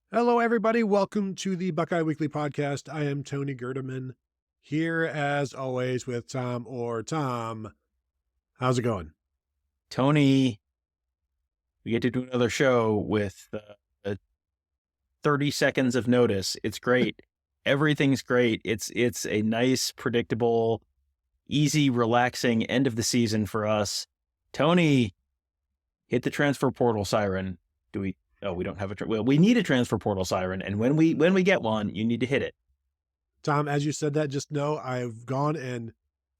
Hello, everybody. Welcome to the Buckeye Weekly Podcast. I am Tony Gerdeman, here as always with Tom or Tom. How's it going? Tony, we get to do another show with 30 seconds of notice. It's great. Everything's great. It's a nice, predictable, easy, relaxing end of the season for us. Tony, hit the transfer portal siren. Do we? Oh, we don't have we need a transfer portal siren, and when we get one, you need to hit it. Tom, as you said that, just know I've gone and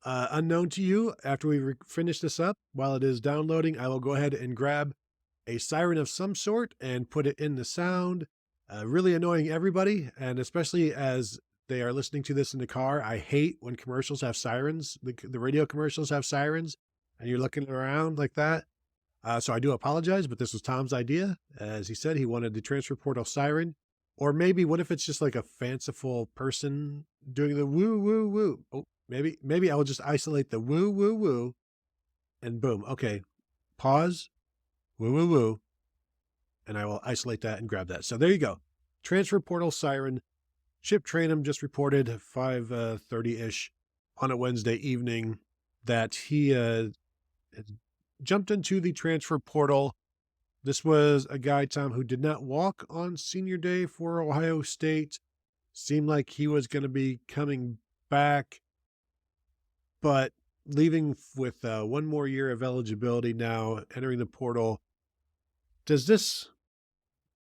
unknown to you, after we finish this up, while it is downloading, I will go ahead and grab a siren of some sort and put it in the sound, really annoying everybody, and especially as they are listening to this in the car. I hate when commercials have sirens, the radio commercials have sirens, and you're looking around like that. So I do apologize, but this was Tom's idea. As he said, he wanted the transfer portal siren. Or maybe, what if it's just like a fanciful person doing the woo, woo, woo? Oh, maybe I will just isolate the woo, woo, woo, and boom. Okay, pause, woo, woo, woo, and I will isolate that and grab that. So there you go. Transfer portal siren. Chip Trayanum just reported 5:30-ish on a Wednesday evening that he had jumped into the transfer portal. This was a guy, Tom, who did not walk on senior day for Ohio State. Seemed like he was going to be coming back, but leaving with one more year of eligibility now, entering the portal. Does this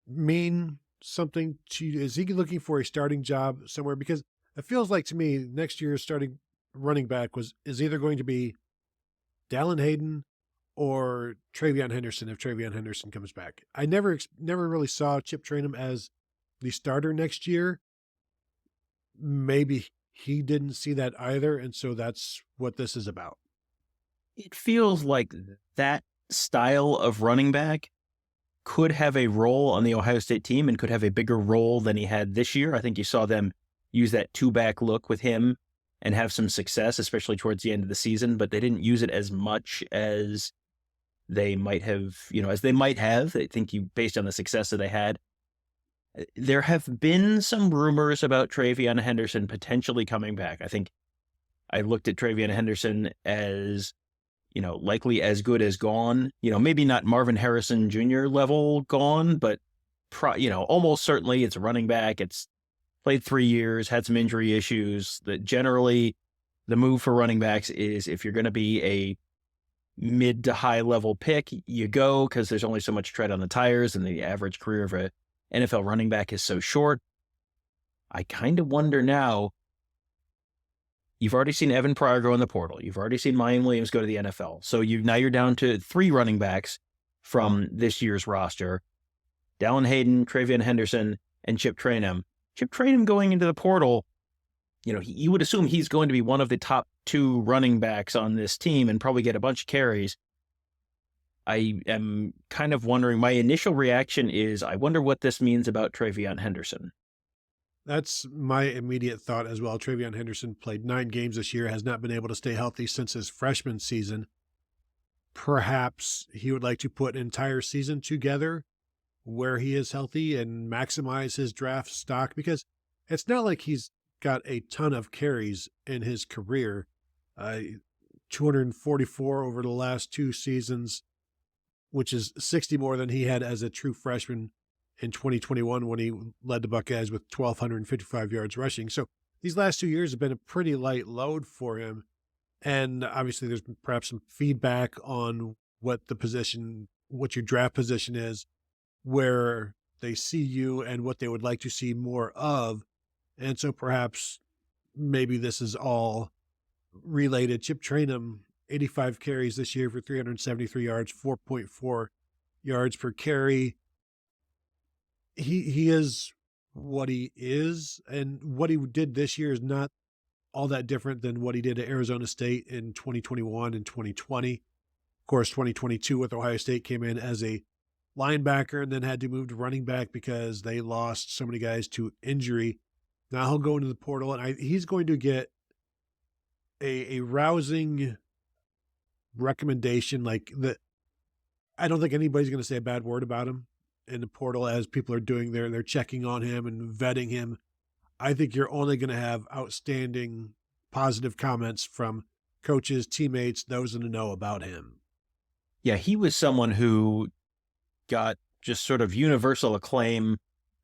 mean something to you? Is he looking for a starting job somewhere? Because it feels like to me next year's starting running back is either going to be Dallan Hayden or TreVeyon Henderson, if TreVeyon Henderson comes back. I never really saw Chip Trayanum as the starter next year. Maybe he didn't see that either, and so that's what this is about. It feels like that style of running back could have a role on the Ohio State team and could have a bigger role than he had this year. I think you saw them use that two-back look with him and have some success, especially towards the end of the season, but they didn't use it as much as they might have, I think based on the success that they had. There have been some rumors about TreVeyon Henderson potentially coming back. I think I looked at TreVeyon Henderson as, likely as good as gone. Maybe not Marvin Harrison Jr. level gone, but almost certainly it's a running back. It's played 3 years, had some injury issues. That generally the move for running backs is, if you're going to be a mid to high level pick, you go, because there's only so much tread on the tires, and the average career of a NFL running back is so short. I kind of wonder now, you've already seen Evan Pryor go in the portal. You've already seen Mayan Williams go to the NFL. So now you're down to 3 running backs from this year's roster: Dallan Hayden, TreVeyon Henderson, and Chip Trayanum. Chip Trayanum going into the portal, you would assume he's going to be one of the top 2 running backs on this team and probably get a bunch of carries. I am kind of wondering, my initial reaction is, I wonder what this means about TreVeyon Henderson. That's my immediate thought as well. TreVeyon Henderson played 9 games this year, has not been able to stay healthy since his freshman season. Perhaps he would like to put an entire season together where he is healthy and maximize his draft stock, because it's not like he's got a ton of carries in his career. 244 over the last 2 seasons, which is 60 more than he had as a true freshman in 2021 when he led the Buckeyes with 1,255 yards rushing. So these last 2 years have been a pretty light load for him. And obviously there's perhaps some feedback on what your draft position is, where they see you and what they would like to see more of. And so perhaps maybe this is all related. Chip Trayanum, 85 carries this year for 373 yards, 4.4 yards per carry. He is what he is, and what he did this year is not all that different than what he did at Arizona State in 2021 and 2020. Of course, 2022 with Ohio State came in as a linebacker and then had to move to running back because they lost so many guys to injury. Now he'll go into the portal, and he's going to get a rousing recommendation. I don't think anybody's going to say a bad word about him. in the portal as people are doing they're checking on him and vetting him, I think you're only going to have outstanding positive comments from coaches, teammates, those in the know about him. Yeah, he was someone who got just sort of universal acclaim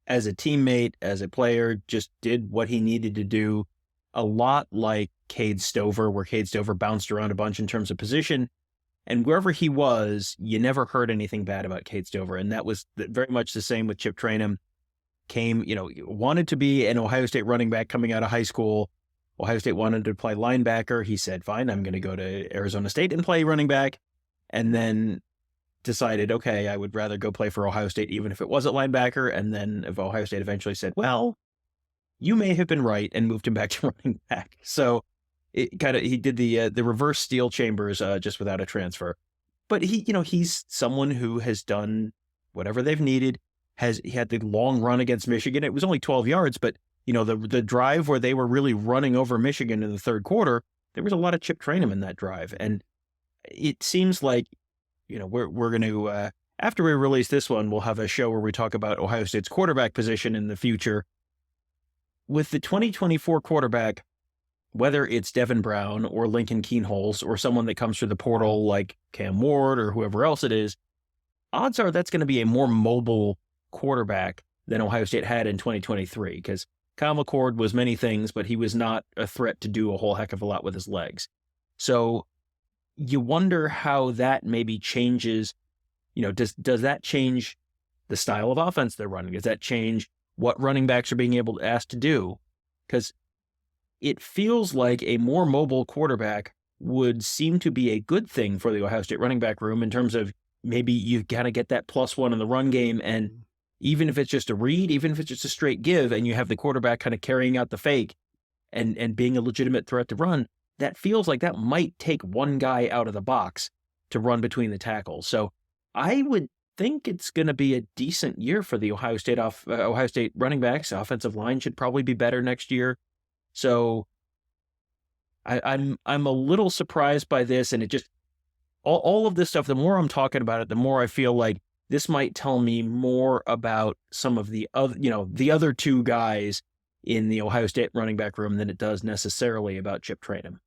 as a teammate, as a player, just did what he needed to do, a lot like Cade Stover, where Cade Stover bounced around a bunch in terms of position. And wherever he was, you never heard anything bad about Cade Stover. And that was very much the same with Chip Trayanum. Wanted to be an Ohio State running back coming out of high school. Ohio State wanted to play linebacker. He said, fine, I'm going to go to Arizona State and play running back. And then decided, okay, I would rather go play for Ohio State, even if it was at linebacker. And then if Ohio State eventually said, well, you may have been right, and moved him back to running back. So he did the reverse steel chambers just without a transfer. But he's someone who has done whatever they've needed. He had the long run against Michigan. It was only 12 yards, but the drive where they were really running over Michigan in the third quarter, there was a lot of Chip Trayanum in that drive. And it seems like, we're going to, after we release this one, we'll have a show where we talk about Ohio State's quarterback position in the future. With the 2024 quarterback, whether it's Devin Brown or Lincoln Keenholz or someone that comes through the portal like Cam Ward or whoever else it is, odds are that's going to be a more mobile quarterback than Ohio State had in 2023, because Kyle McCord was many things, but he was not a threat to do a whole heck of a lot with his legs. So you wonder how that maybe changes, does that change the style of offense they're running? Does that change what running backs are being asked to do? Because it feels like a more mobile quarterback would seem to be a good thing for the Ohio State running back room in terms of maybe you've got to get that +1 in the run game. And even if it's just a read, even if it's just a straight give, and you have the quarterback kind of carrying out the fake and being a legitimate threat to run, that feels like that might take one guy out of the box to run between the tackles. So I would think it's going to be a decent year for the Ohio State running backs. Offensive line should probably be better next year. So I'm a little surprised by this, and it just all of this stuff. The more I'm talking about it, the more I feel like this might tell me more about some of the other two guys in the Ohio State running back room than it does necessarily about Chip Trayanum.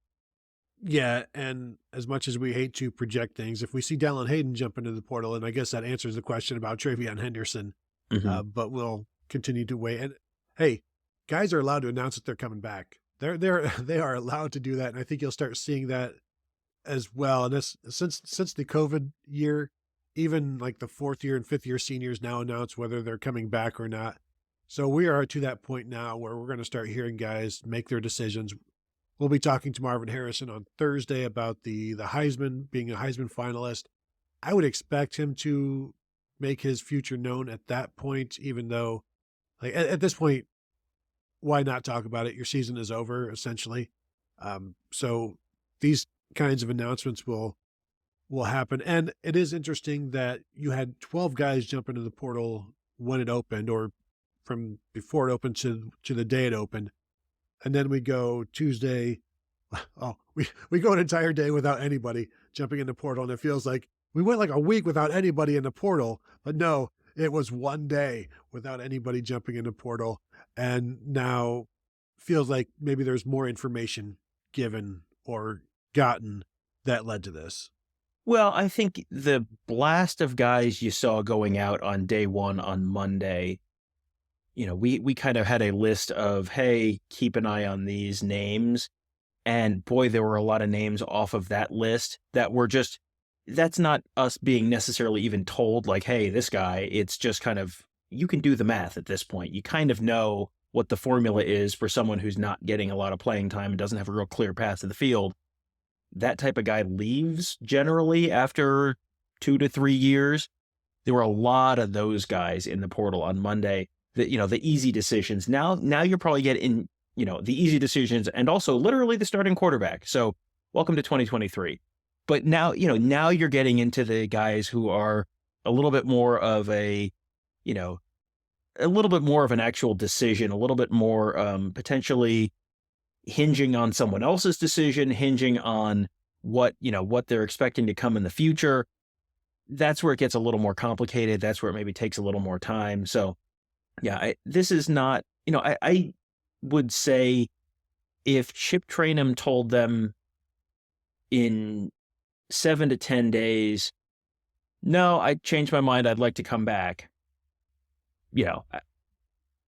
Yeah, and as much as we hate to project things, if we see Dallan Hayden jump into the portal, and I guess that answers the question about TreVeyon Henderson, but we'll continue to wait. And hey, guys are allowed to announce that they're coming back. They are allowed to do that, and I think you'll start seeing that as well. And this since the COVID year, even like the 4th year and 5th year seniors now announce whether they're coming back or not. So we are to that point now where we're going to start hearing guys make their decisions. We'll be talking to Marvin Harrison on Thursday about the Heisman, being a Heisman finalist. I would expect him to make his future known at that point, even though like at this point, why not talk about it? Your season is over, essentially. So these kinds of announcements will happen. And it is interesting that you had 12 guys jump into the portal when it opened, or from before it opened to the day it opened. And then we go Tuesday. Oh, we go an entire day without anybody jumping in the portal. And it feels like we went like a week without anybody in the portal, but no, it was one day without anybody jumping in the portal. And now feels like maybe there's more information given or gotten that led to this. Well, I think the blast of guys you saw going out on day one on Monday, we kind of had a list of, hey, keep an eye on these names. And boy, there were a lot of names off of that list that were just, that's not us being necessarily even told like, hey, this guy, it's just kind of, you can do the math at this point. You kind of know what the formula is for someone who's not getting a lot of playing time and doesn't have a real clear path to the field. That type of guy leaves generally after 2 to 3 years. There were a lot of those guys in the portal on Monday. The easy decisions. Now you're probably getting, the easy decisions and also literally the starting quarterback. So welcome to 2023. But now you're getting into the guys who are a little bit more of a little bit more of an actual decision, a little bit more potentially hinging on someone else's decision, hinging on what they're expecting to come in the future. that's where it gets a little more complicated. That's where it maybe takes a little more time. So, yeah, this is not, I would say if Chip Trayanum told them in 7 to 10 days, no, I changed my mind, I'd like to come back,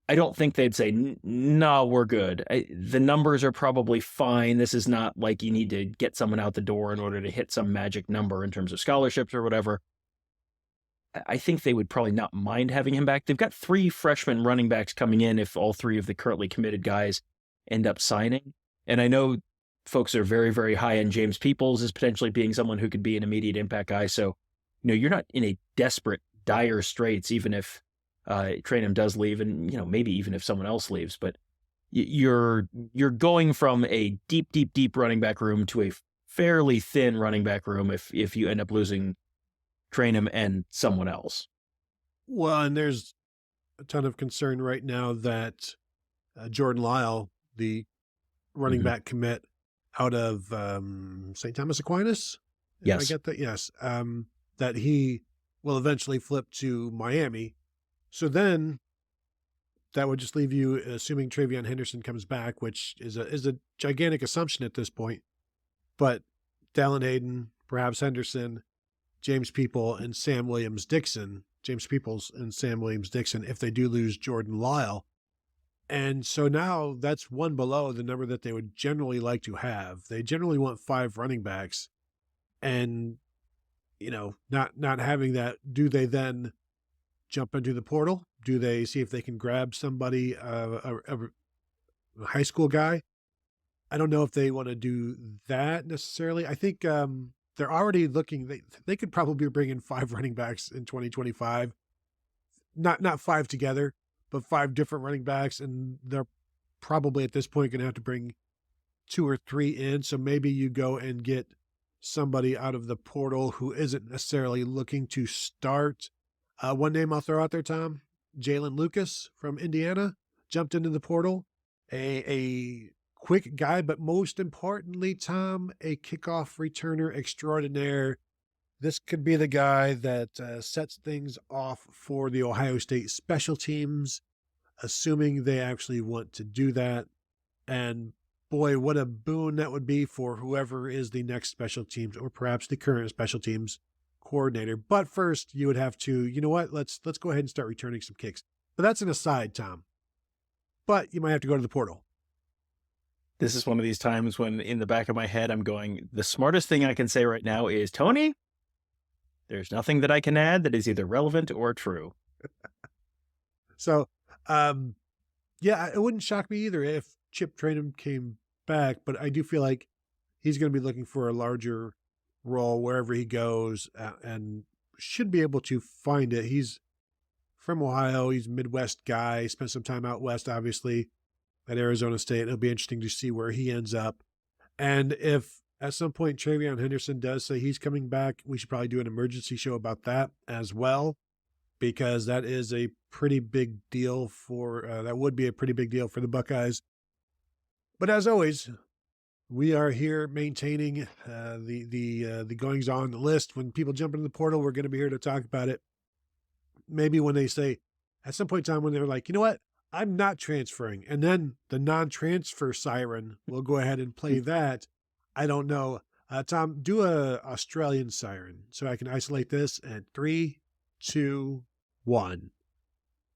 I don't think they'd say, no, we're good. The numbers are probably fine. This is not like you need to get someone out the door in order to hit some magic number in terms of scholarships or whatever. I think they would probably not mind having him back. They've got 3 freshman running backs coming in if all 3 of the currently committed guys end up signing. And I know folks are very, very high on James Peoples as potentially being someone who could be an immediate impact guy. So, you're not in a desperate, dire straits, even if Trainum does leave, and maybe even if someone else leaves, but you're going from a deep, deep, deep running back room to a fairly thin running back room if you end up losing Trainum and someone else. Well, and there's a ton of concern right now that Jordan Lyle, the running back commit out of St. Thomas Aquinas, yes, I get that, yes, that he will eventually flip to Miami. So then that would just leave you assuming TreVeyon Henderson comes back, which is a gigantic assumption at this point. But Dallan Hayden, perhaps Henderson, James Peoples and Sam Williams-Dixon, if they do lose Jordan Lyle. And so now that's one below the number that they would generally like to have. They generally want 5 running backs. And, not having that, do they then jump into the portal? Do they see if they can grab somebody, a high school guy? I don't know if they want to do that necessarily. I think they're already looking. They could probably bring in 5 running backs in 2025. Not 5 together, but 5 different running backs, and they're probably at this point going to have to bring 2 or 3 in. So maybe you go and get somebody out of the portal who isn't necessarily looking to start. One name I'll throw out there, Tom, Jalen Lucas from Indiana jumped into the portal. A quick guy, but most importantly, Tom, a kickoff returner extraordinaire. This could be the guy that sets things off for the Ohio State special teams, assuming they actually want to do that. And boy, what a boon that would be for whoever is the next special teams, or perhaps the current special teams coordinator. But first, you would have to, let's go ahead and start returning some kicks. But that's an aside, Tom. But you might have to go to the portal. This is one of these times when in the back of my head, I'm going, the smartest thing I can say right now is, Tony, there's nothing that I can add that is either relevant or true. So, it wouldn't shock me either if Chip Trayanum came back, but I do feel like he's going to be looking for a larger role wherever he goes, and should be able to find it. He's from Ohio. He's a Midwest guy. Spent some time out west, obviously, at Arizona State. It'll be interesting to see where he ends up. And if at some point TreVeyon Henderson does say he's coming back, we should probably do an emergency show about that as well, because that is a pretty big deal that would be a pretty big deal for the Buckeyes. But as always, we are here maintaining the goings on the list. When people jump into the portal, we're going to be here to talk about it. Maybe when they say, at some point in time, when they're like, you know what, I'm not transferring, and then the non-transfer siren will go ahead and play that. I don't know. Tom, do a Australian siren so I can isolate this at 3, 2, 1.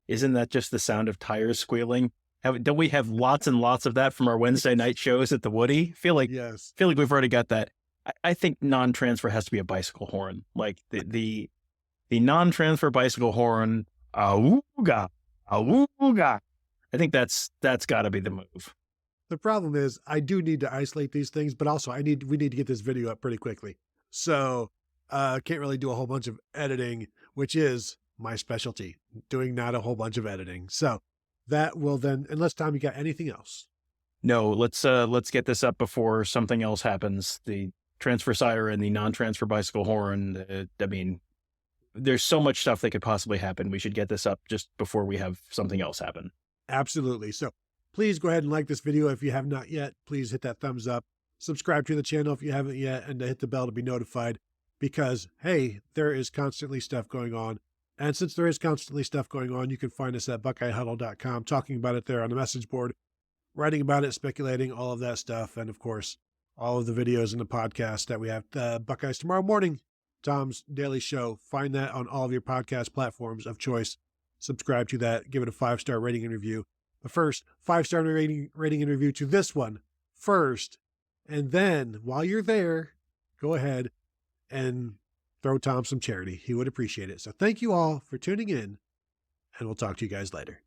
Isn't that just the sound of tires squealing? Don't we have lots and lots of that from our Wednesday night shows at the Woody? Feel like we've already got that. I think non-transfer has to be a bicycle horn, like the non-transfer bicycle horn. Awooga, awooga. I think that's got to be the move. The problem is I do need to isolate these things, but also we need to get this video up pretty quickly. So can't really do a whole bunch of editing, which is my specialty, doing not a whole bunch of editing. So that will then, unless Tom, you got anything else? No, let's get this up before something else happens. The transfer siren, the non-transfer bicycle horn. I mean, there's so much stuff that could possibly happen. We should get this up just before we have something else happen. Absolutely. So please go ahead and like this video if you have not yet. Please hit that thumbs up. Subscribe to the channel if you haven't yet, and hit the bell to be notified because, hey, there is constantly stuff going on. And since there is constantly stuff going on, you can find us at BuckeyeHuddle.com, talking about it there on the message board, writing about it, speculating, all of that stuff. And of course, all of the videos and the podcast that we have. Buckeyes Tomorrow Morning, Tom's Daily Show. Find that on all of your podcast platforms of choice. Subscribe to that. Give it a 5-star rating and review. But first, 5-star rating and review to this one first. And then, while you're there, go ahead and throw Tom some charity. He would appreciate it. So thank you all for tuning in, and we'll talk to you guys later.